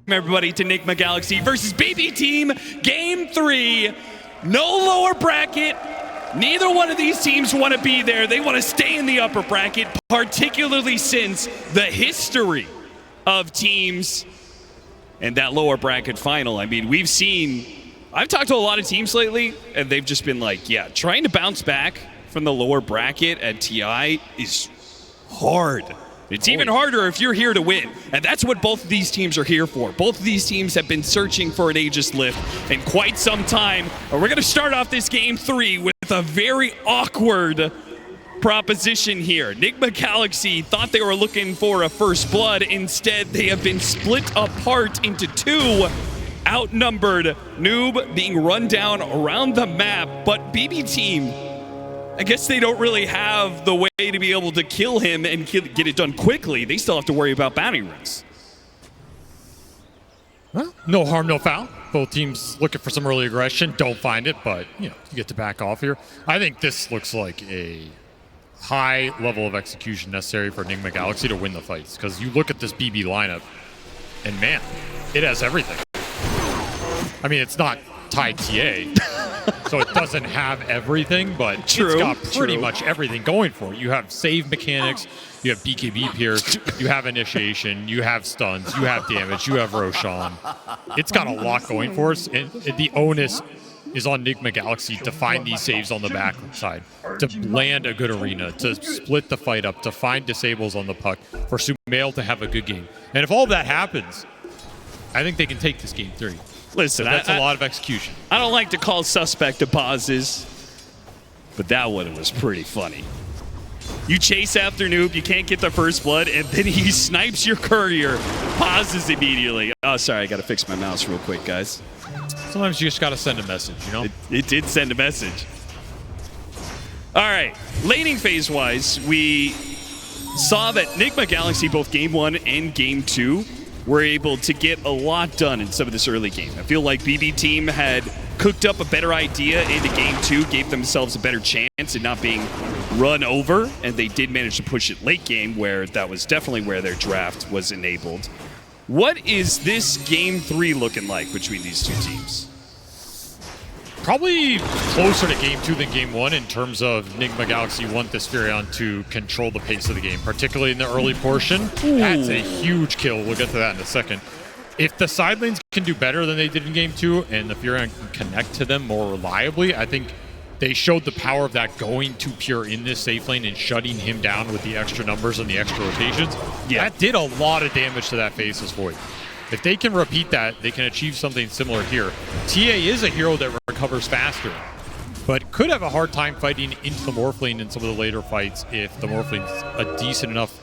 Everybody to Nigma Galaxy versus BB Team, Game 3. No lower bracket. Neither one of these teams want to be there. They want to stay in the upper bracket, particularly since the history of teams and that lower bracket final. I mean, I've talked to a lot of teams lately, and they've just been like, yeah, trying to bounce back from the lower bracket at TI is hard. It's even harder if you're here to win, and that's what both of these teams are here for. Both of these teams have been searching for an Aegis lift in quite some time. We're going to start off this Game 3 with a very awkward proposition here. Nigma Galaxy thought they were looking for a first blood. Instead, they have been split apart into two. Outnumbered, Noob being run down around the map, but BB Team, I guess they don't really have the way to be able to kill him and get it done quickly. They still have to worry about bounty runs. Well, no harm, no foul. Both teams looking for some early aggression. Don't find it, but you get to back off here. I think this looks like a high level of execution necessary for Nigma Galaxy to win the fights. Because you look at this BB lineup, and man, it has everything. I mean, it's not tied TA. So it doesn't have everything, but it's got pretty much everything going for it. You have save mechanics, you have BKB Pierce, you have initiation, you have stuns, you have damage, you have Roshan. It's got a lot going for us, and the onus is on Nigma Galaxy to find these saves on the back side, to land a good arena, to split the fight up, to find disables on the puck, for Sumail to have a good game. And if all that happens, I think they can take this Game 3. Listen, so that's a lot of execution. I don't like to call suspect to pauses, but that one was pretty funny. You chase after Noob, you can't get the first blood, and then he snipes your courier, pauses immediately. Oh, sorry, I got to fix my mouse real quick, guys. Sometimes you just got to send a message, you know? It did send a message. All right, laning phase-wise, we saw that Nigma Galaxy, both Game 1 and Game 2, were able to get a lot done in some of this early game. I feel like BB Team had cooked up a better idea into Game 2, gave themselves a better chance at not being run over, and they did manage to push it late game, where that was definitely where their draft was enabled. What is this Game 3 looking like between these two teams? Probably closer to Game 2 than Game 1 in terms of Nigma Galaxy want this Furion to control the pace of the game, particularly in the early portion. Ooh. That's a huge kill. We'll get to that in a second. If the side lanes can do better than they did in Game 2 and the Furion can connect to them more reliably, I think they showed the power of that going to Pure in this safe lane and shutting him down with the extra numbers and the extra rotations. Yeah. That did a lot of damage to that Faceless Void. If they can repeat that, they can achieve something similar here. TA is a hero that recovers faster, but could have a hard time fighting into the Morph lane in some of the later fights if the Morph lane's a decent enough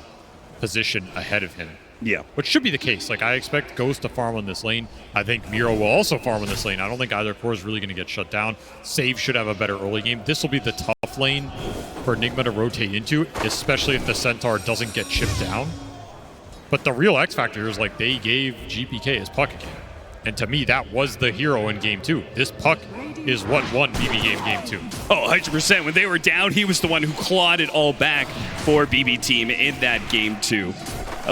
position ahead of him. Yeah. Which should be the case. Like, I expect Ghost to farm on this lane. I think Miro will also farm on this lane. I don't think either core is really going to get shut down. Save should have a better early game. This will be the tough lane for Nigma to rotate into, especially if the Centaur doesn't get chipped down. But the real X factor is, like, they gave GPK his puck again. And to me, that was the hero in Game 2. This puck is what won BB Game 2. Oh, 100%. When they were down, he was the one who clawed it all back for BB Team in that Game 2.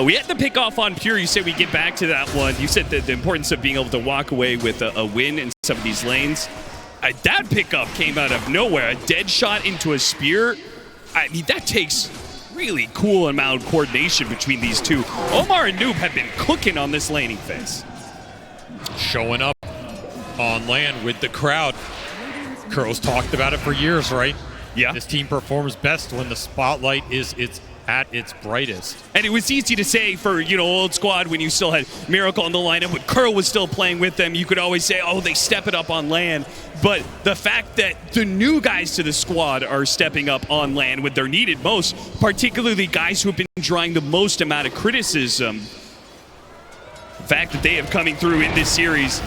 We had to pick off on Pure. You said we get back to that one. You said that the importance of being able to walk away with a win in some of these lanes. That pickup came out of nowhere. A dead shot into a spear. I mean, that takes really cool amount of coordination between these two. Omar and Noob have been cooking on this laning phase. Showing up on land with the crowd. Kuro's talked about it for years, right? Yeah. This team performs best when the spotlight is at its brightest. And it was easy to say for, old squad when you still had Miracle in the lineup, when Kuro was still playing with them, you could always say, oh, they step it up on land. But the fact that the new guys to the squad are stepping up on land when they're needed most, particularly guys who have been drawing the most amount of criticism, the fact that they have coming through in this series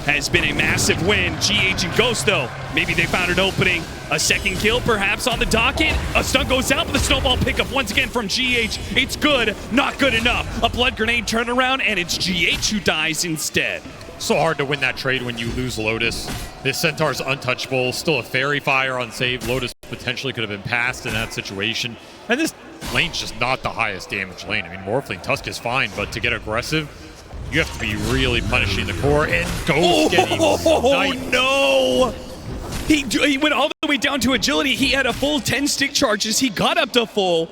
has been a massive win. GH and Ghost, though, maybe they found an opening. A second kill, perhaps, on the docket. A stun goes out, but the snowball pickup once again from GH. It's good, not good enough. A blood grenade turnaround, and it's GH who dies instead. So hard to win that trade when you lose Lotus. This Centaur's untouchable. Still a Fairy Fire on save. Lotus potentially could have been passed in that situation. And this lane's just not the highest damage lane. I mean, Morphling Tusk is fine, but to get aggressive, you have to be really punishing the core, and Ghost getting sniped. No! He went all the way down to agility. He had a full 10 stick charges. He got up to full,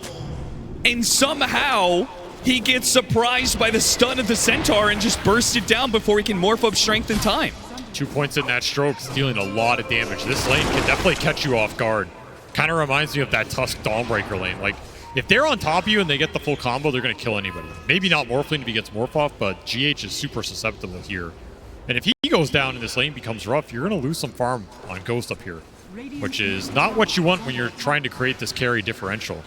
and somehow he gets surprised by the stun of the Centaur and just bursts it down before he can morph up strength and time. 2 points in that stroke, dealing a lot of damage. This lane can definitely catch you off guard. Kind of reminds me of that Tusk Dawnbreaker lane. Like, if they're on top of you and they get the full combo, they're going to kill anybody. Maybe not Morphling if he gets Morph off, but GH is super susceptible here. And if he goes down and this lane becomes rough, you're going to lose some farm on Ghost up here, which is not what you want when you're trying to create this carry differential.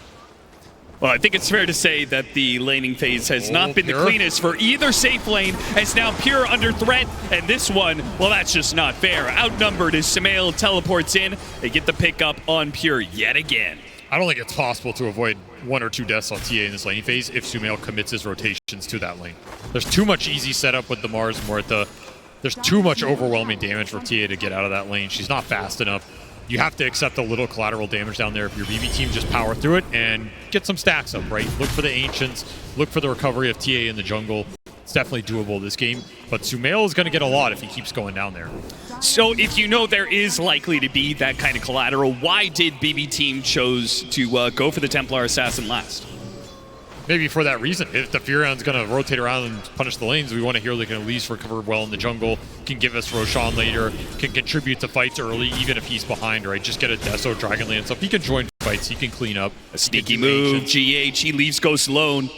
Well, I think it's fair to say that the laning phase has not been the cleanest for either safe lane, as now Pure under threat, and this one, well, that's just not fair. Outnumbered as Sumail teleports in. They get the pickup on Pure yet again. I don't think it's possible to avoid 1 or 2 deaths on TA in this laning phase if Sumail commits his rotations to that lane. There's too much easy setup with the Mars Muerta. There's too much overwhelming damage for TA to get out of that lane. She's not fast enough. You have to accept a little collateral damage down there if your BB team just power through it and get some stacks up, right? Look for the Ancients, look for the recovery of TA in the jungle. It's definitely doable this game, but Sumail is going to get a lot if he keeps going down there. So if you know there is likely to be that kind of collateral, why did BB team chose to go for the Templar Assassin last? Maybe for that reason. If the Furion's going to rotate around and punish the lanes, we want to hear they can at least recover well in the jungle, can give us Roshan later, can contribute to fights early, even if he's behind, right? Just get a Deso, Dragon Lane and stuff. He can join fights, he can clean up. A sneaky move, GH, he leaves Ghost alone.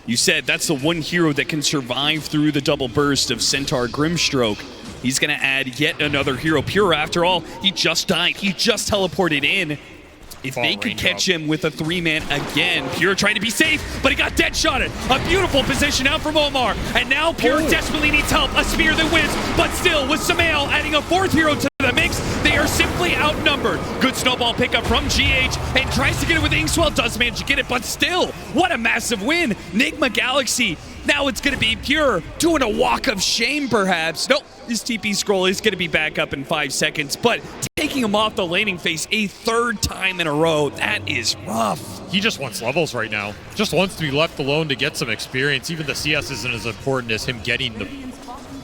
You said that's the one hero that can survive through the double burst of Centaur Grimstroke. He's going to add yet another hero. Pure, after all, he just died. He just teleported in. If they could catch him with a 3-man again, Pure trying to be safe, but he got dead shotted. A beautiful position out from Omar, and now Pure desperately needs help. A spear that wins, but still with Sumail adding a 4th hero to the mix, they are simply outnumbered. Good snowball pickup from GH, and tries to get it with Inkswell, does manage to get it, but still, what a massive win. Nigma Galaxy, now it's going to be Pure doing a walk of shame perhaps. Nope, his TP scroll is going to be back up in 5 seconds, but taking him off the laning phase a 3rd time in a row, that is rough. He just wants levels right now. Just wants to be left alone to get some experience. Even the CS isn't as important as him getting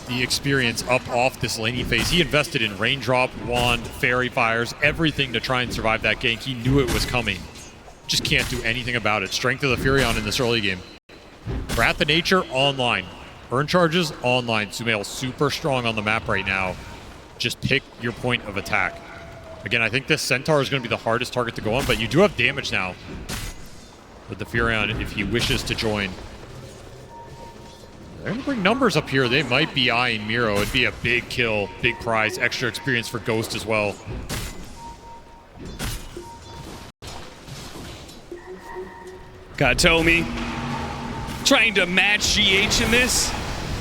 the experience up off this laning phase. He invested in Raindrop, Wand, Fairy Fires, everything to try and survive that gank. He knew it was coming. Just can't do anything about it. Strength of the Furion in this early game. Wrath of Nature online. Burn charges online. Sumail super strong on the map right now. Just pick your point of attack. Again, I think this Centaur is going to be the hardest target to go on, but you do have damage now with the Furion if he wishes to join. They're going to bring numbers up here. They might be eyeing Miro. It'd be a big kill, big prize, extra experience for Ghost as well. Katomi trying to match GH in this.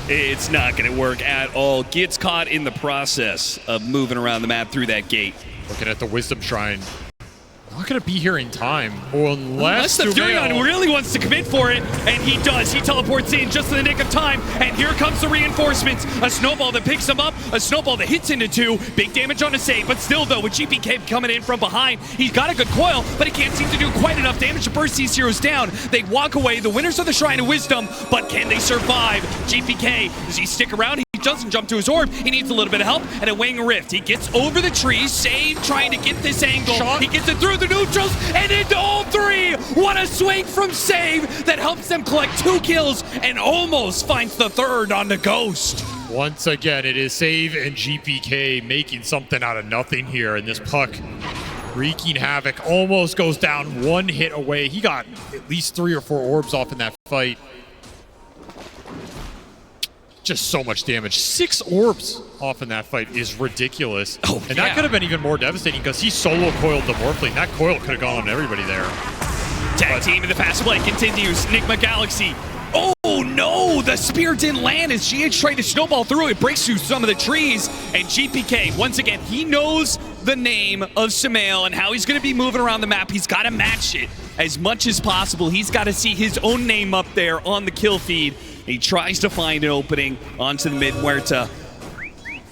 It's not going to work at all. Gets caught in the process of moving around the map through that gate. Looking at the Wisdom Shrine. Not going to be here in time. Unless the Furion really wants to commit for it, and he does. He teleports in just in the nick of time, and here comes the reinforcements. A snowball that picks him up, a snowball that hits into 2. Big damage on a save, but still, though, with GPK coming in from behind, he's got a good coil, but he can't seem to do quite enough damage to burst these heroes down. They walk away, the winners of the Shrine of Wisdom, but can they survive? GPK, does he stick around? He doesn't jump to his orb. He needs a little bit of help, and a Wing Rift. He gets over the trees, Save trying to get this angle. He gets it through the neutrals, and into all 3. What a swing from Save that helps them collect 2 kills and almost finds the 3rd on the Ghost. Once again, it is Save and GPK making something out of nothing here, and this puck wreaking havoc almost goes down 1 hit away. He got at least 3 or 4 orbs off in that fight. Just so much damage. 6 orbs off in that fight is ridiculous. And that could have been even more devastating because he solo coiled the Morphling. That coil could have gone on everybody there. Tag team in the fast play continues. Nigma Galaxy. Oh no, the spear didn't land as GH tried to snowball through. It breaks through some of the trees. And GPK, once again, he knows the name of Sumail and how he's going to be moving around the map. He's got to match it as much as possible. He's got to see his own name up there on the kill feed. He tries to find an opening onto the mid Muerta.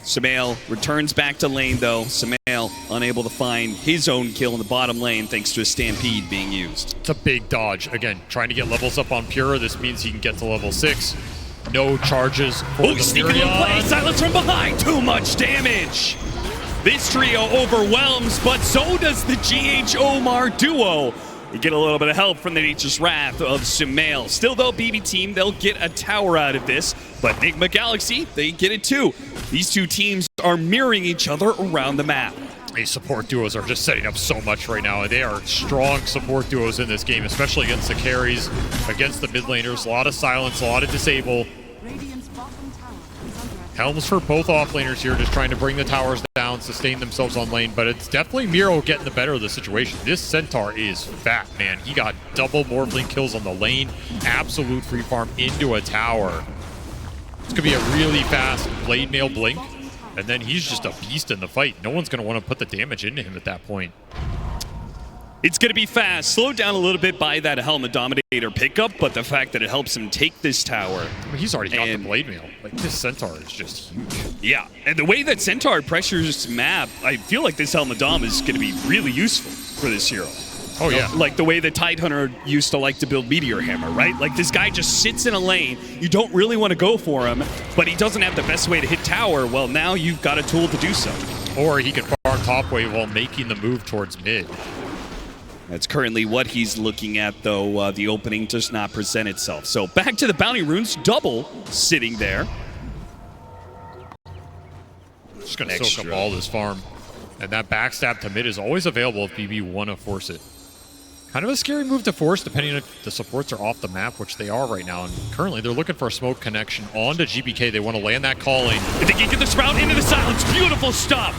Sumail returns back to lane though. Sumail unable to find his own kill in the bottom lane thanks to a Stampede being used. It's a big dodge. Again, trying to get levels up on Pura. This means he can get to level 6. No charges for Oh, the sneaking little play. Furion. Silence from behind. Too much damage. This trio overwhelms, but so does the GH Omar duo. You get a little bit of help from the Nature's Wrath of Sumail. Still, though, BB Team, they'll get a tower out of this. But Nigma Galaxy, they get it too. These two teams are mirroring each other around the map. These support duos are just setting up so much right now. They are strong support duos in this game, especially against the carries, against the mid laners. A lot of silence, a lot of disable. Helms for both offlaners here, just trying to bring the towers down, sustain themselves on lane, but it's definitely Miro getting the better of the situation. This Centaur is fat, man. He got double Morphling kills on the lane, absolute free farm into a tower. It's going to be a really fast Blade Mail blink, and then he's just a beast in the fight. No one's going to want to put the damage into him at that point. It's going to be fast, slowed down a little bit by that Helmet Dominator pickup, but the fact that it helps him take this tower. I mean, he's already got the Blade Mail. Like, this Centaur is just huge. Yeah, and the way that Centaur pressures map, I feel like this Helmet Dom is going to be really useful for this hero. Oh, yeah. Like the way the Tidehunter used to like to build Meteor Hammer, right? Like this guy just sits in a lane. You don't really want to go for him, but he doesn't have the best way to hit tower. Well, now you've got a tool to do so. Or he can farm top wave while making the move towards mid. That's currently what he's looking at, though. The opening does not present itself. So back to the Bounty Runes, double sitting there. Just going to soak up all this farm. And that backstab to mid is always available if BB want to force it. Kind of a scary move to force, depending if the supports are off the map, which they are right now. And currently, they're looking for a smoke connection onto GBK. They want to land that calling. If they can get the Sprout into the silence, beautiful stuff.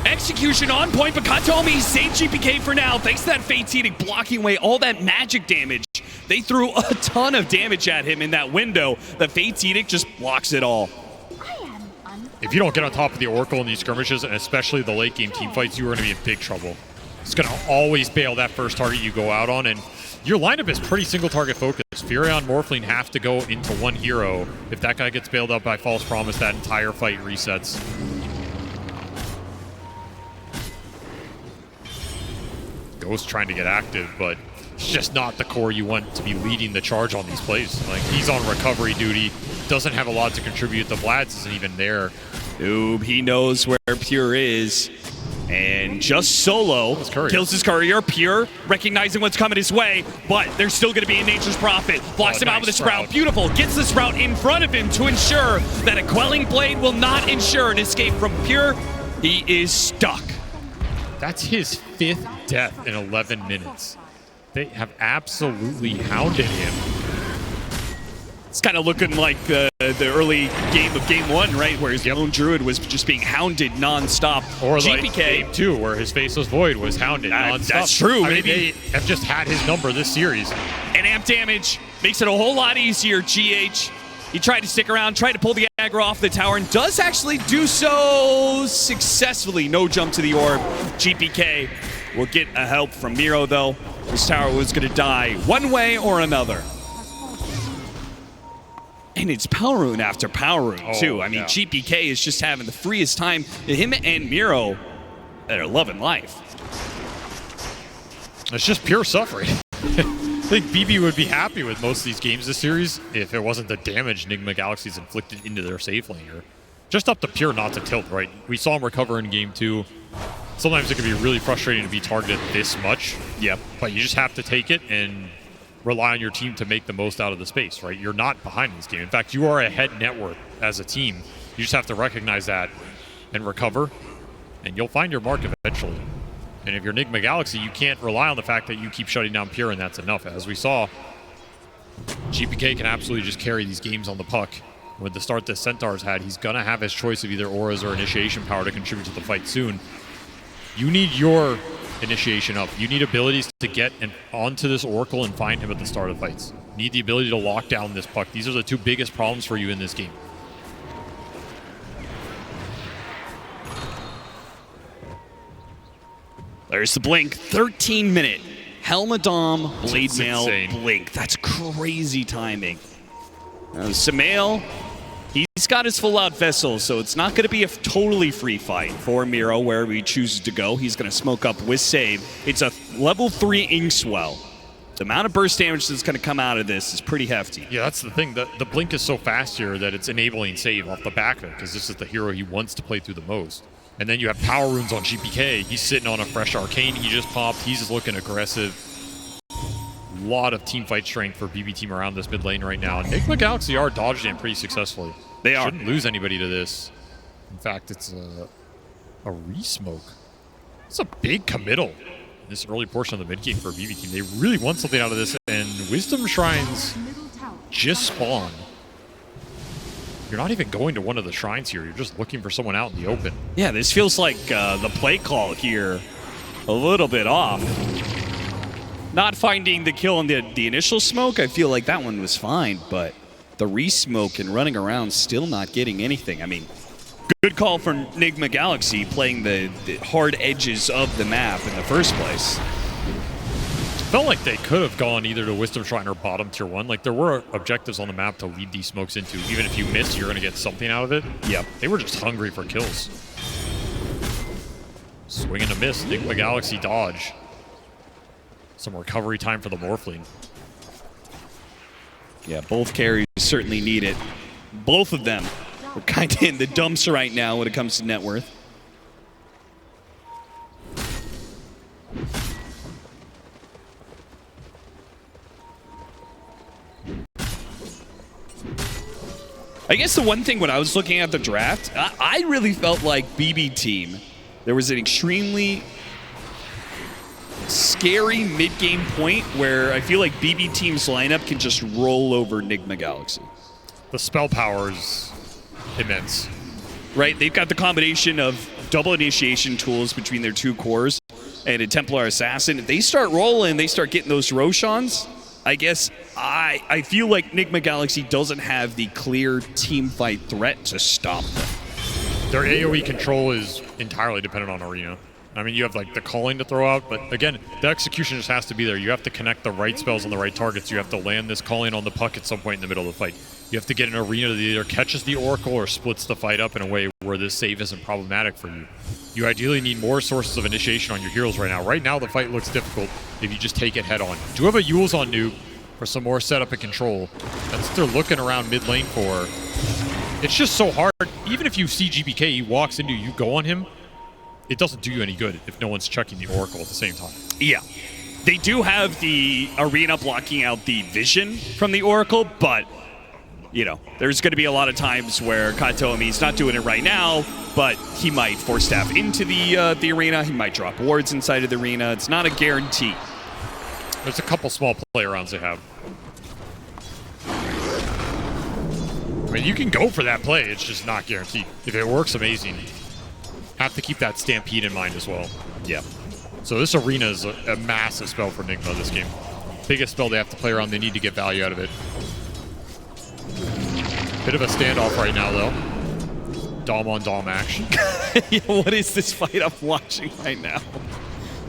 Execution on point, but Katomi saved GPK for now. Thanks to that Fate's Edict blocking away all that magic damage. They threw a ton of damage at him in that window. The Fate's Edict just blocks it all. If you don't get on top of the Oracle in these skirmishes, and especially the late game team fights, you are going to be in big trouble. It's going to always bail that first target you go out on, and your lineup is pretty single target focused. Furion, Morphling have to go into one hero. If that guy gets bailed up by False Promise, that entire fight resets. Ghost trying to get active, but it's just not the core you want to be leading the charge on these plays. Like, he's on recovery duty, doesn't have a lot to contribute. The Vlad's isn't even there. Ooh, he knows where Pure is. And just solo kills his courier. Pure recognizing what's coming his way, but there's still going to be a Nature's Prophet. Blocks him out with a Sprout. Beautiful. Gets the Sprout in front of him to ensure that a Quelling Blade will not ensure an escape from Pure. He is stuck. That's his 5th death in 11 minutes. They have absolutely hounded him. It's kind of looking like the early game of Game 1, right? Where his Lone Druid was just being hounded non-stop. Or GPK, like Game 2, where his Faceless Void was hounded non-stop. That's true. I mean, they have just had his number this series. And amp damage makes it a whole lot easier, GH. He tried to stick around, tried to pull the aggro off the tower, and does actually do so successfully. No jump to the orb. GPK will get a help from Miro, though. This tower was going to die one way or another. And it's Power Rune after Power Rune, too. I mean, GPK is just having the freest time. Him and Miro are loving life. It's just pure suffering. I think BB would be happy with most of these games this series if it wasn't the damage Nigma Galaxy's inflicted into their safe lane here. Just up to Pure not to tilt, right? We saw him recover in Game 2. Sometimes it can be really frustrating to be targeted this much. Yep. But you just have to take it and rely on your team to make the most out of the space, right? You're not behind in this game. In fact, you are ahead network as a team. You just have to recognize that and recover, and you'll find your mark eventually. And if you're Nigma Galaxy, you can't rely on the fact that you keep shutting down Pure, and that's enough. As we saw, GPK can absolutely just carry these games on the puck. With the start that Centaur's had, he's going to have his choice of either auras or initiation power to contribute to the fight soon. You need your initiation up. You need abilities to get onto this Oracle and find him at the start of fights. You need the ability to lock down this puck. These are the two biggest problems for you in this game. There's the blink, 13-minute Helmadom Blade Mail blink. That's crazy timing. Sumail, he's got his full-out vessel, so it's not going to be a totally free fight for Miro wherever he chooses to go. He's going to smoke up with save. It's a level 3 Inkswell. The amount of burst damage that's going to come out of this is pretty hefty. Yeah, that's the thing. The blink is so fast here that it's enabling save off the back of it because this is the hero he wants to play through the most. And then you have power runes on GPK. He's sitting on a fresh arcane he just popped. He's just looking aggressive. A lot of team fight strength for BB team around this mid lane right now. Nigma Galaxy are dodged in pretty successfully. They are. Shouldn't lose anybody to this. In fact, it's a re-smoke. It's a big committal. This early portion of the mid game for a BB team. They really want something out of this, and Wisdom Shrines just spawn. You're not even going to one of the shrines here. You're just looking for someone out in the open. Yeah, this feels like the play call here a little bit off. Not finding the kill on the initial smoke, I feel like that one was fine, but the re-smoke and running around still not getting anything. I mean, good call from Nigma Galaxy playing the hard edges of the map in the first place. Felt like they could have gone either to Wisdom Shrine or bottom tier 1. Like, there were objectives on the map to lead these smokes into. Even if you miss, you're going to get something out of it. Yep. They were just hungry for kills. Swing and a miss. Nigma Galaxy dodge. Some recovery time for the Morphling. Yeah, both carries certainly need it. Both of them are kind of in the dumps right now when it comes to net worth. I guess the one thing when I was looking at the draft, I really felt like BB team, there was an extremely scary mid-game point where I feel like BB team's lineup can just roll over Nigma Galaxy. The spell power is immense. Right, they've got the combination of double initiation tools between their two cores and a Templar Assassin. If they start rolling, they start getting those Roshans, I guess I feel like Nigma Galaxy doesn't have the clear team fight threat to stop them. Their AoE control is entirely dependent on Arena. I mean, you have like the calling to throw out, but again, the execution just has to be there. You have to connect the right spells on the right targets. You have to land this calling on the puck at some point in the middle of the fight. You have to get an Arena that either catches the Oracle or splits the fight up in a way where this save isn't problematic for you. You ideally need more sources of initiation on your heroes right now. Right now, the fight looks difficult if you just take it head on. Do have a Yule's on Noob for some more setup and control. That's what they're looking around mid lane for. It's just so hard. Even if you see GBK, he walks into you, go on him, it doesn't do you any good if no one's checking the Oracle at the same time. Yeah. They do have the Arena blocking out the vision from the Oracle, but, you know, there's going to be a lot of times where Katomi's not doing it right now, but he might force staff into the Arena. He might drop wards inside of the Arena. It's not a guarantee. There's a couple small play rounds they have. I mean, you can go for that play. It's just not guaranteed. If it works, amazing. Have to keep that Stampede in mind as well. Yeah. So this Arena is a massive spell for Nigma this game. Biggest spell they have to play around. They need to get value out of it. Bit of a standoff right now, though. Dom on Dom action. Yeah, what is this fight I'm watching right now?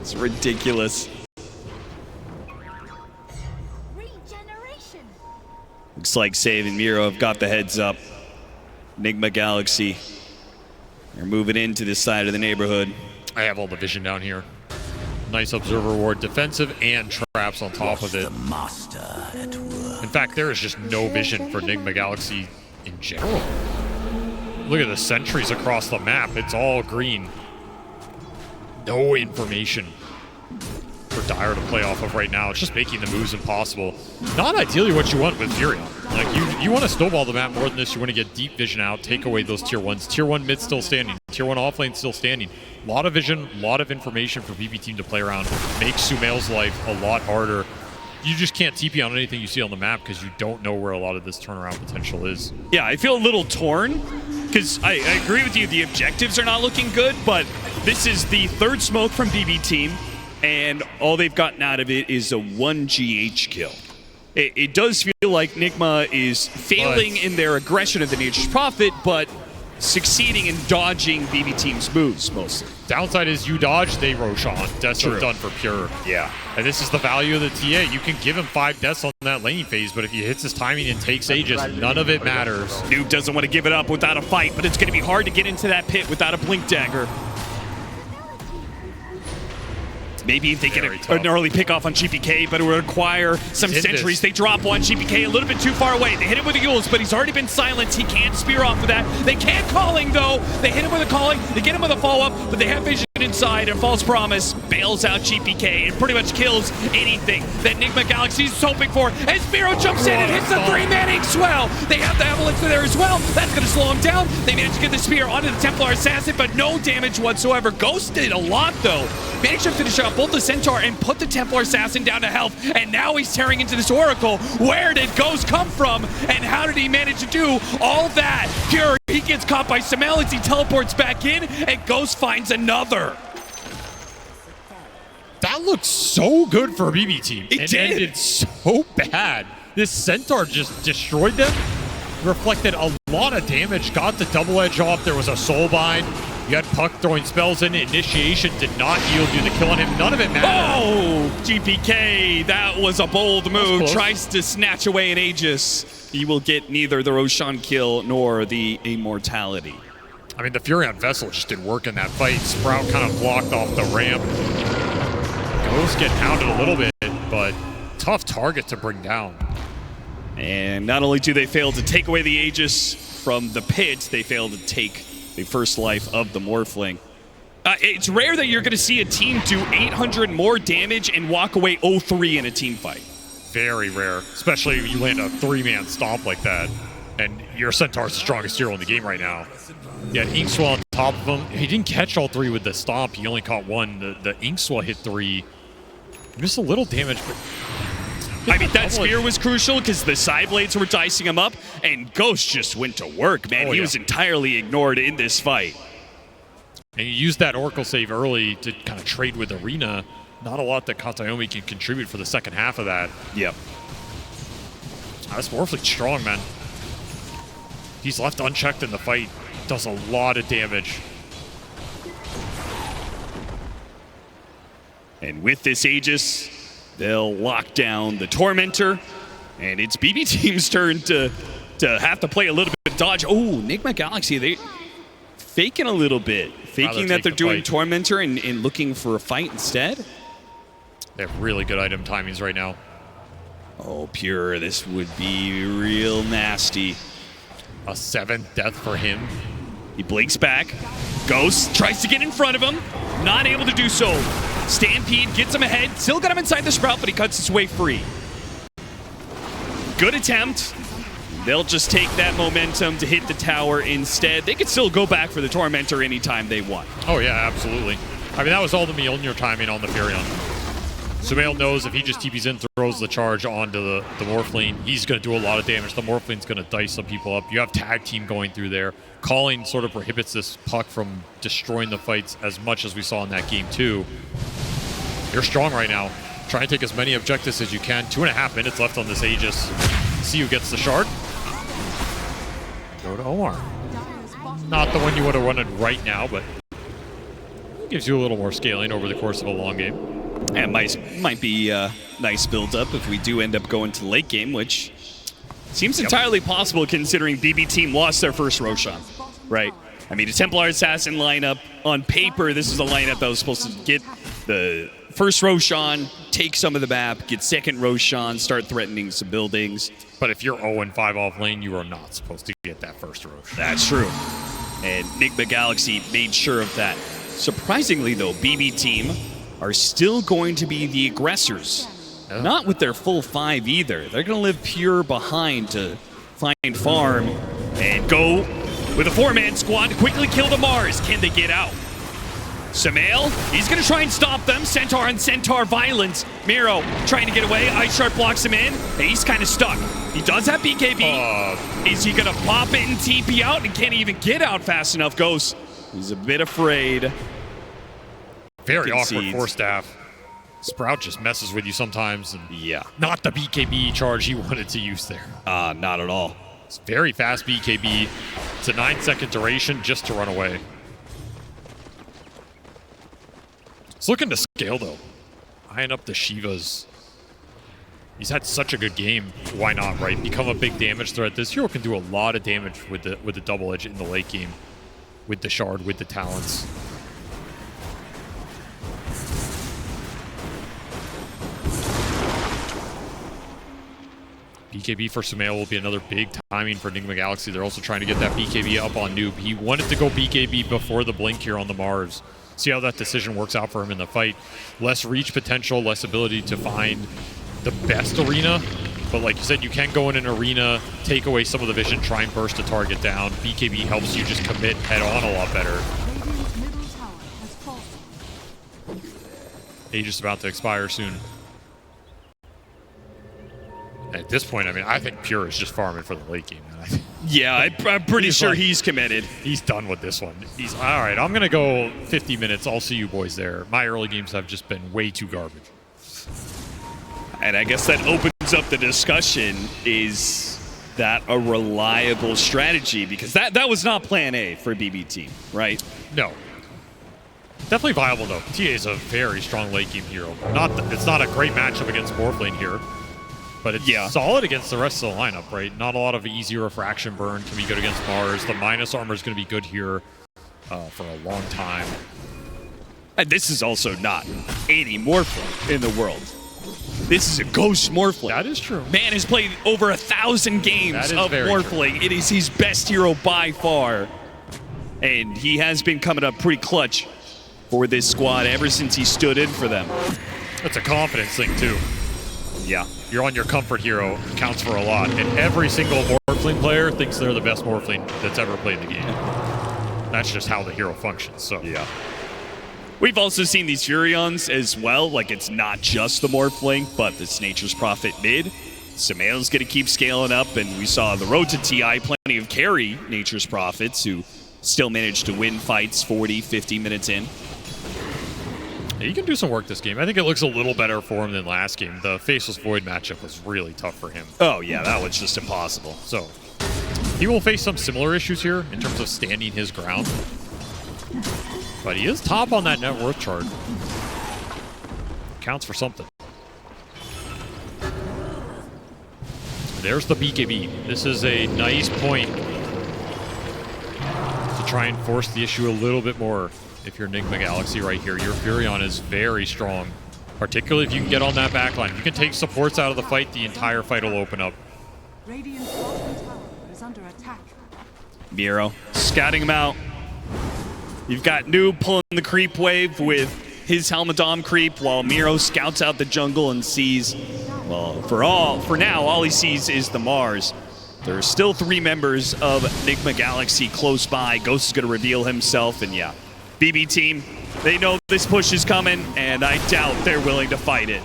It's ridiculous. Regeneration. Looks like Save and Miro have got the heads up. Nigma Galaxy. They're moving into this side of the neighborhood. I have all the vision down here. Nice observer ward, defensive and traps on top of it. In fact, there is just no vision for Nigma Galaxy in general. Look at the sentries across the map. It's all green. No information for Dire to play off of right now. It's just making the moves impossible. Not ideally what you want with Furion. Like, you want to snowball the map more than this. You want to get deep vision out, take away those tier 1s. Tier 1 mid still standing. Tier 1 offlane still standing. A lot of vision, a lot of information for BB team to play around. Makes Sumail's life a lot harder. You just can't TP on anything you see on the map because you don't know where a lot of this turnaround potential is. Yeah, I feel a little torn because I agree with you. The objectives are not looking good, but this is the third smoke from BB team, and all they've gotten out of it is a 1 GH kill. It does feel like Nigma is failing in their aggression of the Nature's Prophet, but succeeding in dodging BB team's moves mostly. Downside is you dodge, they Roshan. Deaths are done for pure. Yeah. And this is the value of the TA. You can give him 5 deaths on that laning phase, but if he hits his timing and takes ages, none of it matters. Noob doesn't want to give it up without a fight, but it's going to be hard to get into that pit without a Blink Dagger. Maybe if they get an early pick off on GPK, but it would require some sentries. They drop one. GPK a little bit too far away. They hit him with the Yules, but he's already been silenced. He can't spear off of that. They can't calling, though. They hit him with a calling. They get him with a follow-up, but they have vision inside, and False Promise bails out GPK and pretty much kills anything that Nigma Galaxy is hoping for. As Miro jumps in and hits the three-man ink swell. They have the Avalanche there as well. That's going to slow him down. They managed to get the spear onto the Templar Assassin, but no damage whatsoever. Ghost did a lot, though. Managed to finish off both the Centaur and put the Templar Assassin down to health, and now he's tearing into this Oracle. Where did Ghost come from, and how did he manage to do all that? Pure, he gets caught by Samel as he teleports back in, and Ghost finds another. That looks so good for a BB team. It ended so bad. This Centaur just destroyed them. Reflected a lot of damage. Got the double edge off. There was a soul bind. You had Puck throwing spells in. Initiation did not yield you the kill on him. None of it mattered. Oh, GPK, that was a bold move. Tries to snatch away an Aegis. He will get neither the Roshan kill nor the immortality. I mean, the Furion Vessel just did work in that fight. Sprout kind of blocked off the ramp. Ghost get pounded a little bit, but tough target to bring down. And not only do they fail to take away the Aegis from the pit, they fail to take the first life of the Morphling. It's rare that you're going to see a team do 800 more damage and walk away 0-3 in a team fight. Very rare, especially if you land a three-man stomp like that. And your Centaur's the strongest hero in the game right now. You had Inkswell on top of him. He didn't catch all three with the stomp. He only caught one. The Inkswell hit three. Missed a little damage, but... I mean, that spear was crucial because the side blades were dicing him up, and Ghost just went to work, man. He was entirely ignored in this fight. And he used that Oracle save early to kind of trade with Arena. Not a lot that Katayomi can contribute for the second half of that. Yep. That's Morphling strong, man. He's left unchecked in the fight. Does a lot of damage. And with this Aegis, they'll lock down the Tormentor, and it's BB Team's turn to have to play a little bit of dodge. Oh, Nigma Galaxy, they faking a little bit. Faking that they're doing Tormentor and looking for a fight instead. They have really good item timings right now. Oh, Pure, this would be real nasty. A 7th death for him. He blinks back. Ghost tries to get in front of him. Not able to do so. Stampede gets him ahead. Still got him inside the Sprout, but he cuts his way free. Good attempt. They'll just take that momentum to hit the tower instead. They could still go back for the Tormentor anytime they want. Oh, yeah, absolutely. I mean, that was all the Mjolnir timing on the Furion. Sumail knows if he just TPs in, throws the charge onto the Morphling, he's going to do a lot of damage. The Morphling's going to dice some people up. You have tag team going through there. Calling sort of prohibits this Puck from destroying the fights as much as we saw in that game, too. You're strong right now. Try and take as many objectives as you can. 2.5 minutes left on this Aegis. See who gets the shard. Go to Omar. Not the one you would have wanted right now, but gives you a little more scaling over the course of a long game. And might be a nice build-up if we do end up going to the late game, which seems entirely possible considering BB Team lost their first Roshan, right? I mean, a Templar Assassin lineup, on paper, this is a lineup that was supposed to get the first Roshan, take some of the map, get second Roshan, start threatening some buildings. But if you're 0-5 off lane, you are not supposed to get that first Roshan. That's true. And Nigma Galaxy made sure of that. Surprisingly, though, BB Team are still going to be the aggressors. Yeah. Not with their full 5 either. They're going to live Pure behind to find farm and go with a 4-man squad to quickly kill the Mars. Can they get out? Samael, he's going to try and stop them. Centaur on Centaur violence. Miro trying to get away. Ice Sharp blocks him in. And he's kind of stuck. He does have BKB. Is he going to pop it and TP out and can't even get out fast enough? Ghost, he's a bit afraid. Very awkward for staff. Sprout just messes with you sometimes. And yeah. Not the BKB charge he wanted to use there. Not at all. It's very fast BKB. It's a 9-second duration just to run away. It's looking to scale, though. Eyeing up the Shivas. He's had such a good game. Why not, right? Become a big damage threat. This hero can do a lot of damage with the double edge in the late game. With the shard, with the talents. BKB for Sumail will be another big timing for Nigma Galaxy. They're also trying to get that BKB up on Noob. He wanted to go BKB before the blink here on the Mars. See how that decision works out for him in the fight. Less reach potential, less ability to find the best arena. But like you said, you can go in an arena, take away some of the vision, try and burst a target down. BKB helps you just commit head on a lot better. Radiant's middle tower has fallen. Age is about to expire soon. At this point, I mean, I think Pure is just farming for the late game. Yeah, I'm pretty sure he's committed. He's done with this one. He's, all right, I'm going to go 50 minutes. I'll see you boys there. My early games have just been way too garbage. And I guess that opens up the discussion, is that a reliable strategy? Because that was not plan A for BB Team, right? No. Definitely viable, though. TA is a very strong late game hero. It's not a great matchup against Morphlane here. But it's solid against the rest of the lineup, right? Not a lot of easy refraction burn can be good against Mars. The minus armor is going to be good here for a long time. And this is also not any Morphlane in the world. This is a ghost Morphlane. That is true. Man has played over 1,000 games of Morphlane. It is his best hero by far. And he has been coming up pretty clutch for this squad ever since he stood in for them. It's a confidence thing, too. Yeah. You're on your comfort hero, counts for a lot. And every single Morphlane player thinks they're the best Morphlane that's ever played the game. That's just how the hero functions, so. Yeah. We've also seen these Furions as well. Like, it's not just the Morphling, but this Nature's Prophet mid. Sumail's going to keep scaling up, and we saw the road to TI plenty of carry Nature's Prophets who still managed to win fights 40, 50 minutes in. He can do some work this game. I think it looks a little better for him than last game. The Faceless Void matchup was really tough for him. Oh, yeah, that was just impossible. So, he will face some similar issues here in terms of standing his ground. But he is top on that net worth chart. Counts for something. There's the BKB. This is a nice point to try and force the issue a little bit more. If you're Nigma Galaxy right here, your Furion is very strong. Particularly if you can get on that backline. If you can take supports out of the fight, the entire fight will open up. Radiant's bottom tower is under attack. Miro scouting him out. You've got Noob pulling the creep wave with his Helmadom creep while Miro scouts out the jungle and sees, well, for now, all he sees is the Mars. There are still 3 members of Nigma Galaxy close by. Ghost is going to reveal himself, and yeah. BB Team, they know this push is coming, and I doubt they're willing to fight it.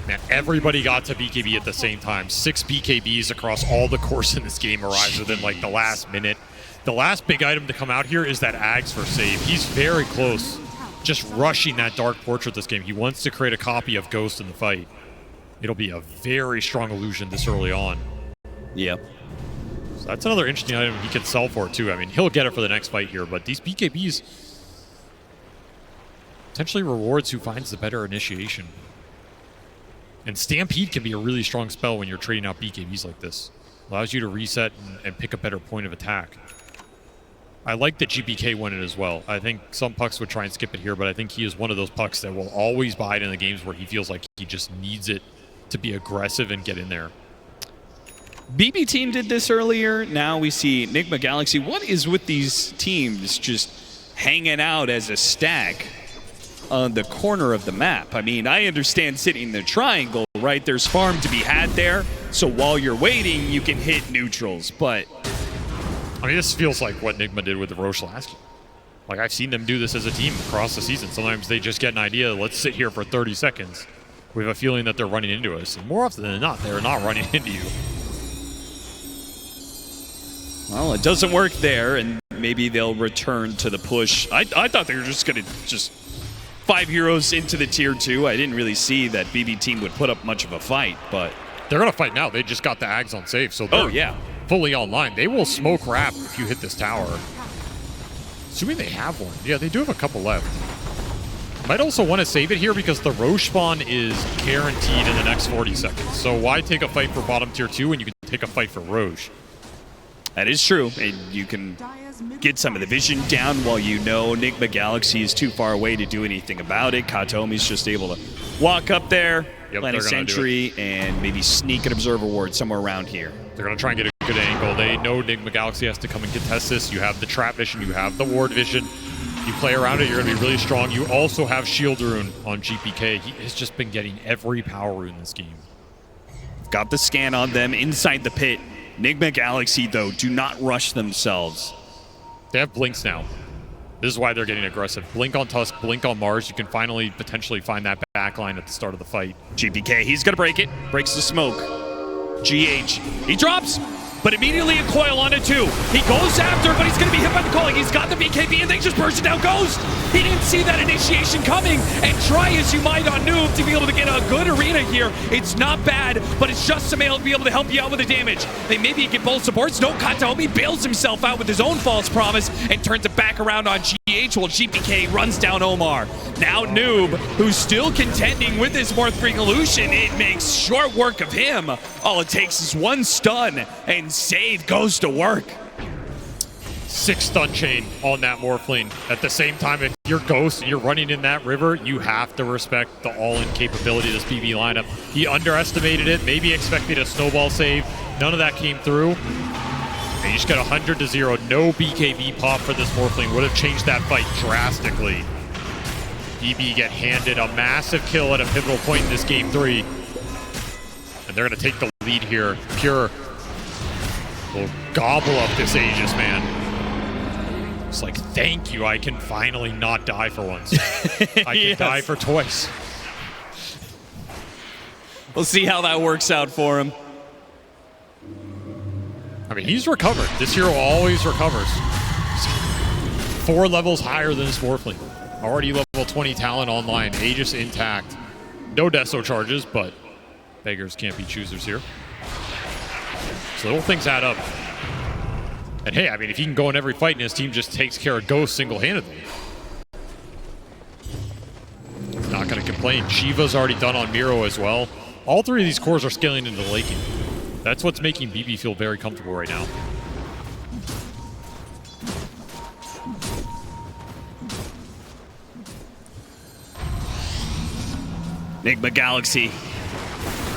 Man, everybody got to BKB at the same time. 6 BKBs across all the course in this game arrives within like the last minute. The last big item to come out here is that Ags for save. He's very close, just rushing that Dark Portrait this game. He wants to create a copy of Ghost in the fight. It'll be a very strong illusion this early on. Yep. So that's another interesting item he can sell for too. I mean, he'll get it for the next fight here, but these BKBs potentially rewards who finds the better initiation. And Stampede can be a really strong spell when you're trading out BKBs like this. Allows you to reset and pick a better point of attack. I like that GPK won it as well. I think some pucks would try and skip it here, but I think he is one of those pucks that will always buy it in the games where he feels like he just needs it to be aggressive and get in there. BB Team did this earlier. Now we see Nigma Galaxy. What is with these teams just hanging out as a stack on the corner of the map? I mean, I understand sitting in the triangle, right? There's farm to be had there. So while you're waiting, you can hit neutrals. But I mean, this feels like what Nigma did with the Roche last year. Like, I've seen them do this as a team across the season. Sometimes they just get an idea, let's sit here for 30 seconds. We have a feeling that they're running into us. And more often than not, they're not running into you. Well, it doesn't work there, and maybe they'll return to the push. I thought they were just going to just 5 heroes into the tier 2. I didn't really see that BB Team would put up much of a fight, but they're going to fight now. They just got the Ags on save, so they're fully online. They will smoke wrap if you hit this tower. Assuming they have one. Yeah, they do have a couple left. Might also want to save it here because the Roche spawn is guaranteed in the next 40 seconds. So why take a fight for bottom tier 2 when you can take a fight for Roche? That is true, and you can get some of the vision down while you know Nigma Galaxy is too far away to do anything about it. Katomi's just able to walk up there, Yep, Plant a sentry and maybe sneak an observer ward somewhere around here. They're going to try and get a good angle. They know Nigma Galaxy has to come and contest this. You have the trap vision. You have the ward vision. You play around it, you're going to be really strong. You also have shield rune on GPK. He has just been getting every power rune in this game. Got the scan on them inside the pit. Nigma Galaxy, though, do not rush themselves. They have blinks now. This is why they're getting aggressive. Blink on Tusk, blink on Mars. You can finally potentially find that backline at the start of the fight. GPK, he's going to break it. Breaks the smoke. GH, he drops, but immediately a coil onto 2. He goes after, but he's going to be hit by the coiling. He's got the BKB, and they just burst it down. Ghost! He didn't see that initiation coming, and try as you might on Noob to be able to get a good arena here. It's not bad, but it's just Sumail to be able to help you out with the damage. They maybe get both supports. No, Kataomi bails himself out with his own false promise and turns it back around on GH while GPK runs down Omar. Now Noob, who's still contending with his Morph Freak Illusion, it makes short work of him. All it takes is one stun, and Save goes to work. 6 stun chain on that Morphling. At the same time, if you're Ghost and you're running in that river, you have to respect the all-in capability of this BB lineup. He underestimated it, maybe expected a snowball save. None of that came through. And you just got 100-0. No BKB pop for this Morphling. Would have changed that fight drastically. BB get handed a massive kill at a pivotal point in this game 3. And they're going to take the lead here. Pure will gobble up this Aegis, man. It's like, thank you, I can finally not die for once. I can die for twice. We'll see how that works out for him. I mean, he's recovered. This hero always recovers. 4 levels higher than his Morphling. Already level 20 talent online. Aegis intact. No Deso charges, but beggars can't be choosers here. So little things add up. And hey, I mean, if he can go in every fight and his team just takes care of Ghost single-handedly, he's not going to complain. Shiva's already done on Miro as well. All 3 of these cores are scaling into the laking. That's what's making BB feel very comfortable right now. Nigma Galaxy.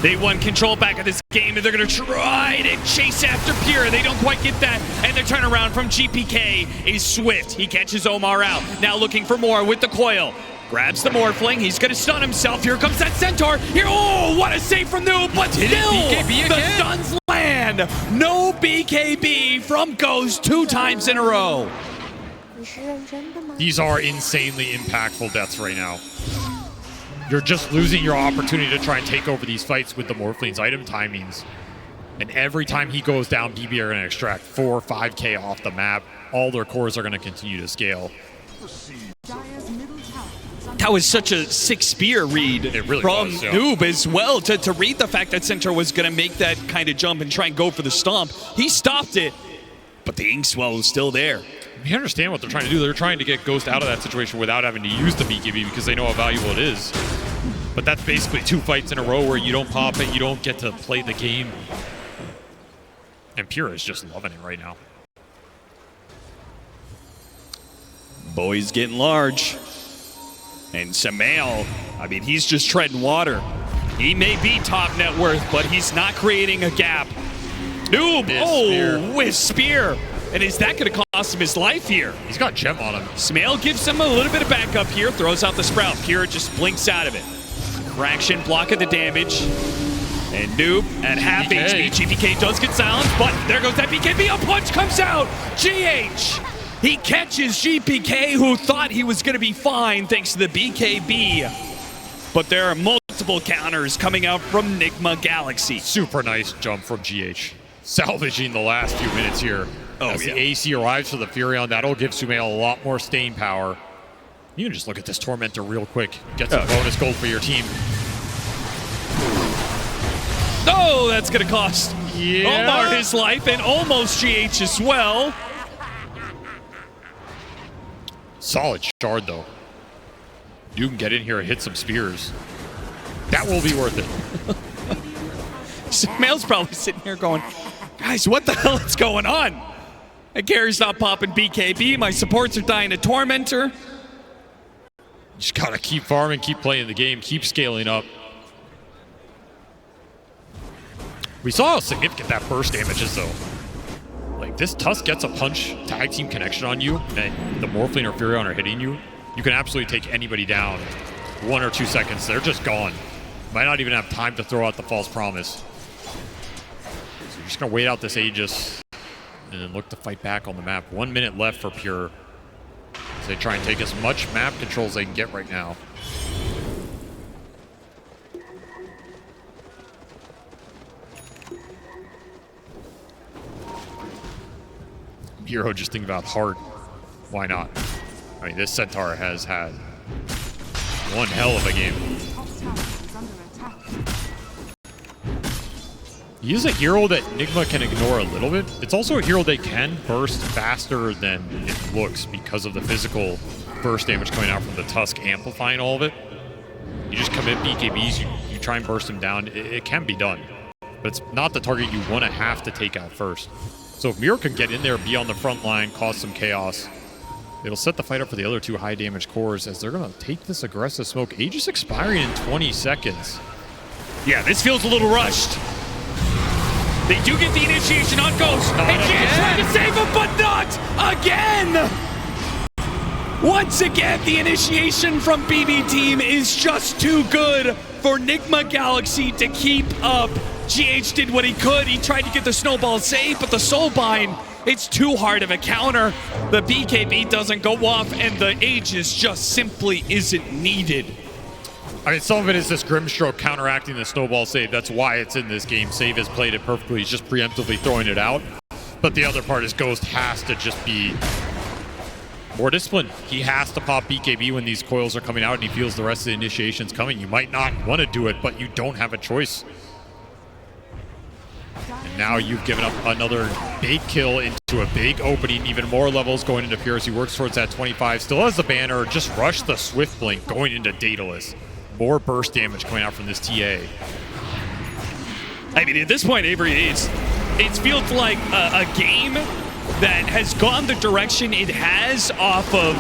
They won control back of this game, and they're going to try to chase after Pure. They don't quite get that, and their turnaround from GPK is swift. He catches Omar out. Now looking for more with the coil. Grabs the Morphling. He's going to stun himself. Here comes that Centaur. Here, oh, what a save from Noob, but still, the stuns land. No BKB from Ghost 2 times in a row. These are insanely impactful deaths right now. You're just losing your opportunity to try and take over these fights with the Morphling's item timings. And every time he goes down, BB are going to extract 4 or 5K off the map. All their cores are going to continue to scale. That was such a sick spear read really from was, yeah. Noob as well to read the fact that Centaur was going to make that kind of jump and try and go for the stomp. He stopped it, but the Inkswell was still there. You understand what they're trying to do. They're trying to get Ghost out of that situation without having to use the BKB because they know how valuable it is. But that's basically 2 fights in a row where you don't pop it, you don't get to play the game. And Pure is just loving it right now. Boy's getting large. And Sumail, I mean, he's just treading water. He may be top net worth, but he's not creating a gap. Noob, with spear. And is that going to cost him his life here? He's got Gem on him. Sumail gives him a little bit of backup here, throws out the Sprout. Pure just blinks out of it. Fraction block of the damage. And Noob at half HP. GPK does get silenced, but there goes that BKB. A punch comes out. GH. He catches GPK, who thought he was going to be fine thanks to the BKB. But there are multiple counters coming out from Nigma Galaxy. Super nice jump from GH. Salvaging the last few minutes here. As the AC arrives for the Furion, that'll give Sumail a lot more staying power. You can just look at this Tormentor real quick. Get some bonus gold for your team. Oh, that's going to cost Omar his life and almost GH as well. Solid shard, though. You can get in here and hit some spears. That will be worth it. Sumail's probably sitting here going, guys, what the hell is going on? And Gary's not popping BKB. My supports are dying to Tormentor. Just gotta keep farming, keep playing the game, keep scaling up. We saw how significant that burst damage is, though. Like, this Tusk gets a punch tag team connection on you, and the Morphling or Furion are hitting you. You can absolutely take anybody down 1 or 2 seconds. They're just gone. Might not even have time to throw out the false promise. So you're just going to wait out this Aegis and then look to fight back on the map. 1 minute left for Pure as they try and take as much map control as they can get right now. Hero just think about heart. Why not? I mean, this Centaur has had one hell of a game. Top tower is under attack. He is a hero that Nigma can ignore a little bit. It's also a hero that can burst faster than it looks because of the physical burst damage coming out from the Tusk amplifying all of it. You just commit BKBs, you try and burst him down. It can be done, but it's not the target you want to have to take out first. So if Mira can get in there, be on the front line, cause some chaos, it'll set the fight up for the other 2 high damage cores as they're going to take this aggressive smoke. Aegis expiring in 20 seconds. Yeah, this feels a little rushed. They do get the initiation on Ghost. And Jan's trying to save him, but not again! Once again, the initiation from BB Team is just too good for Nigma Galaxy to keep up. GH did what he could. He tried to get the snowball save, but the Soulbind, it's too hard of a counter. The BKB doesn't go off, and the Aegis just simply isn't needed. I mean, some of it is this Grimstroke counteracting the snowball save. That's why it's in this game. Save has played it perfectly. He's just preemptively throwing it out. But the other part is Ghost has to just be more disciplined. He has to pop BKB when these coils are coming out and he feels the rest of the initiation's coming. You might not want to do it, but you don't have a choice. And now you've given up another big kill into a big opening. Even more levels going into Pure as he works towards that 25. Still has the banner. Just rush the Swift Blink going into Daedalus. More burst damage coming out from this TA. I mean, at this point, Avery, it feels like a game that has gone the direction it has off of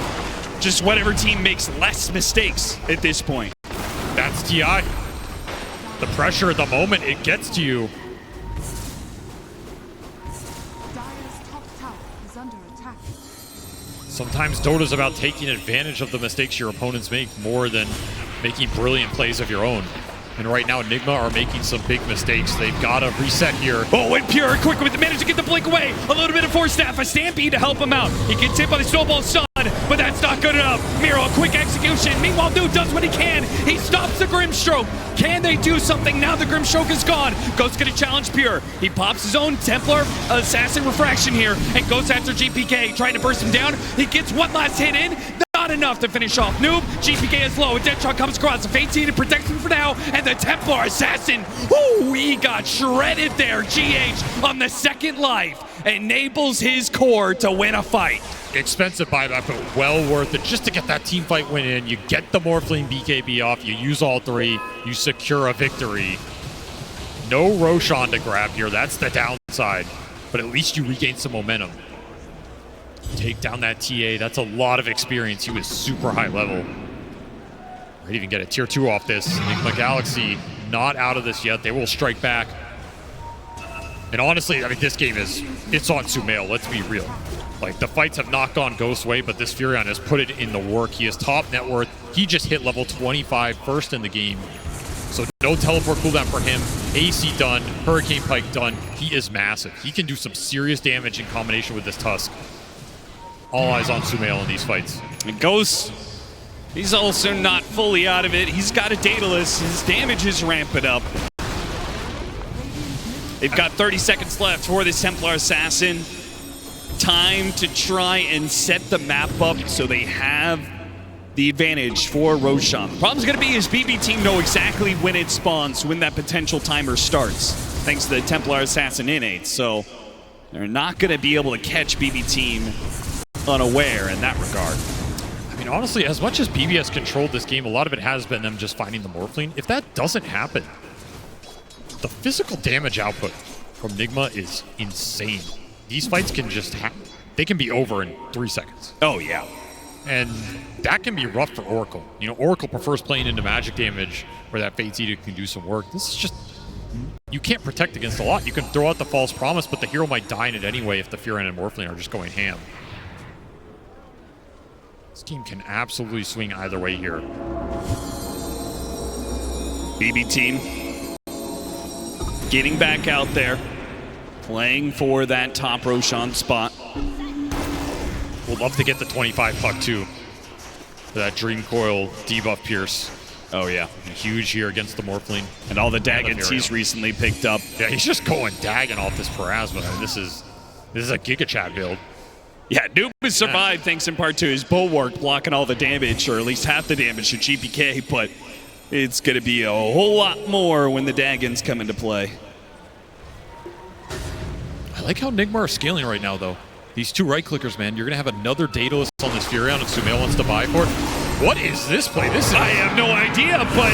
just whatever team makes less mistakes at this point. That's TI. The pressure at the moment, it gets to you. Dire's top tower is under attack. Sometimes Dota's about taking advantage of the mistakes your opponents make more than making brilliant plays of your own. And right now, Nigma are making some big mistakes. They've got to reset here. Oh, and Pure quick with the manage to get the blink away. A little bit of force staff, a stampede to help him out. He gets hit by the snowball stun, but that's not good enough. Miro, a quick execution. Meanwhile, Dude does what he can. He stops the Grimstroke. Can they do something now the Grimstroke is gone? Ghost's gonna challenge Pure. He pops his own Templar Assassin Refraction here and goes after GPK, trying to burst him down. He gets one last hit in. Not enough to finish off Noob. GPK is low. A Deadshot comes across. The Fate Seed protects him for now. And the Templar Assassin, ooh, he got shredded there. GH on the second life enables his core to win a fight. Expensive buyback, but well worth it just to get that team fight win in. You get the Morphling BKB off. You use all 3. You secure a victory. No Roshan to grab here. That's the downside. But at least you regain some momentum. Take down that TA. That's a lot of experience. He was super high level. Might even get a tier 2 off this. Nigma Galaxy not out of this yet. They will strike back. And honestly, I mean, this game it's on Sumail. Let's be real. Like, the fights have not gone Ghost's way, but this Furion has put it in the work. He is top net worth. He just hit level 25 first in the game. So no teleport cooldown for him. AC done. Hurricane Pike done. He is massive. He can do some serious damage in combination with this Tusk. All eyes on Sumail in these fights. And Ghost, he's also not fully out of it. He's got a Daedalus. His damage is ramping up. They've got 30 seconds left for this Templar Assassin. Time to try and set the map up so they have the advantage for Roshan. The problem's going to be his BB team know exactly when it spawns, when that potential timer starts, thanks to the Templar Assassin innate. So they're not going to be able to catch BB team unaware in that regard. I mean, honestly, as much as BB has controlled this game, a lot of it has been them just finding the Morphling. If that doesn't happen, the physical damage output from Nigma is insane. These fights can just they can be over in 3 seconds. Oh, yeah. And that can be rough for Oracle. You know, Oracle prefers playing into magic damage where that Fate Eater can do some work. This is just you can't protect against a lot. You can throw out the false promise, but the hero might die in it anyway if the Furion and Morphling are just going ham. This team can absolutely swing either way here. BB team getting back out there, playing for that top Roshan spot. We'll love to get the 25 puck too. For that Dream Coil debuff Pierce. Oh yeah. Huge here against the Morphling. And all the daggons he's recently picked up. Yeah, he's just going dagging off this Parasma. This is a Giga Chat build. Yeah, Noob has survived thanks in part to his Bulwark blocking all the damage, or at least half the damage to GPK, but it's going to be a whole lot more when the daggons come into play. I like how Nigma are scaling right now, though. These two right-clickers, man, you're going to have another Daedalus on this Furion if Sumail wants to buy for it. What is this play? I have no idea, but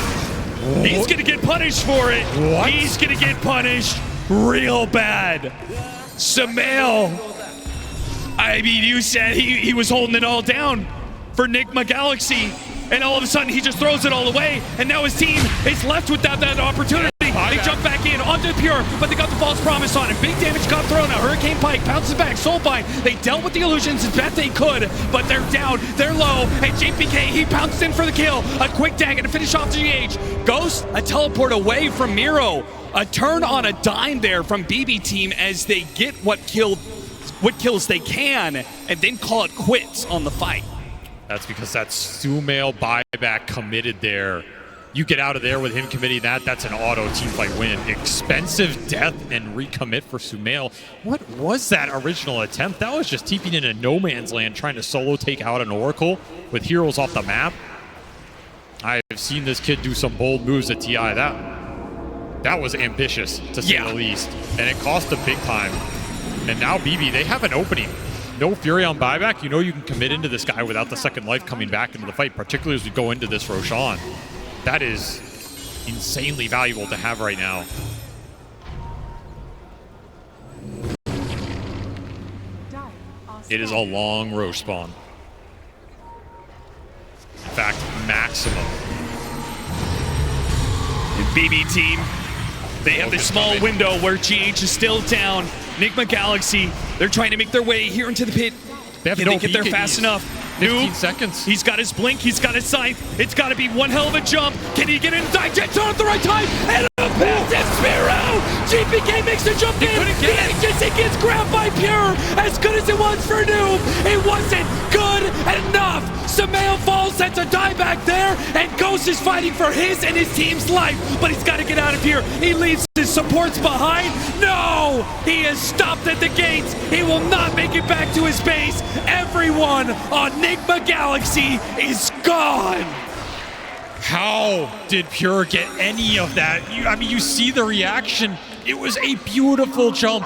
he's going to get punished for it. What? He's going to get punished real bad. Sumail, I mean, you said he was holding it all down for Nigma Galaxy, and all of a sudden he just throws it all away, and now his team is left without that opportunity. They jump back in onto the Pure, but they got the false promise on him. Big damage got thrown. A Hurricane Pike bounces back. Soulbind. They dealt with the illusions as best they could, but they're down. They're low. And JPK, he pounced in for the kill. A quick dagger to finish off the GH. Ghost, a teleport away from Miro. A turn on a dime there from BB team as they get what kills they can, and then call it quits on the fight. That's because that Sumail buyback committed there. You get out of there with him committing that, that's an auto teamfight win. Expensive death and recommit for Sumail. What was that original attempt? That was just TPing into no man's land, trying to solo take out an Oracle with heroes off the map. I've seen this kid do some bold moves at TI. That was ambitious, to say the least. And it cost him big time. And now BB, they have an opening. No Furion buyback. You know you can commit into this guy without the second life coming back into the fight, particularly as we go into this Roshan. That is insanely valuable to have right now. It is a long Roche spawn. In fact, maximum. And BB team, they have this small window where GH is still down. Nigma Galaxy, they're trying to make their way here into the pit. They Can they get there fast enough? 15 seconds. He's got his blink, he's got his scythe. It's got to be one hell of a jump. Can he get in digest at the right time? And a passive Spiro! GPK makes the jump in. He gets grabbed by Pure. As good as it was for Noob, it wasn't good enough. Sumail falls, sets a die back there, and Ghost is fighting for his and his team's life. But he's got to get out of here. He leaves his supports behind. No! He is stopped at the gates. He will not make it back to his base. Everyone on Nigma Galaxy is gone. How did Pure get any of that? I mean, you see the reaction. It was a beautiful jump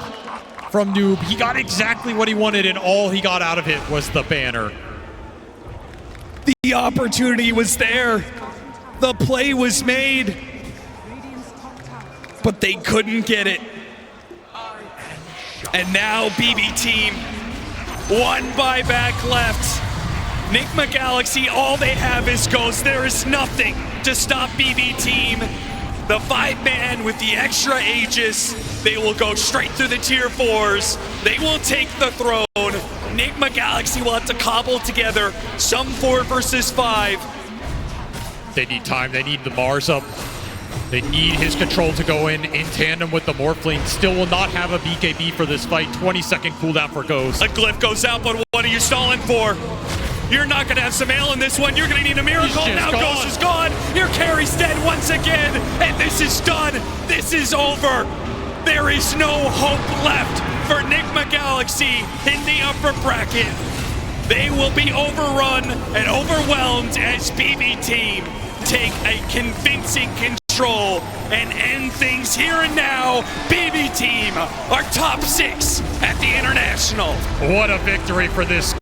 from Noob. He got exactly what he wanted, and all he got out of it was the banner. The opportunity was there. The play was made. But they couldn't get it. And now BB team, one buyback left. Nigma Galaxy, all they have is Ghost. There is nothing to stop BB team. The 5-man with the extra Aegis, they will go straight through the tier 4s. They will take the throne. Nigma Galaxy will have to cobble together some 4 versus 5. They need time. They need the Mars up. They need his control to go in tandem with the Morphling. Still will not have a BKB for this fight. 20-second cooldown for Ghost. A glyph goes out, but what are you stalling for? You're not going to have Sumail in this one. You're going to need a miracle. Now Ghost is gone. Your carry's dead once again. And this is done. This is over. There is no hope left for Nigma Galaxy in the upper bracket. They will be overrun and overwhelmed as BB team take a convincing control and end things here and now. BB team are top 6 at the International. What a victory for this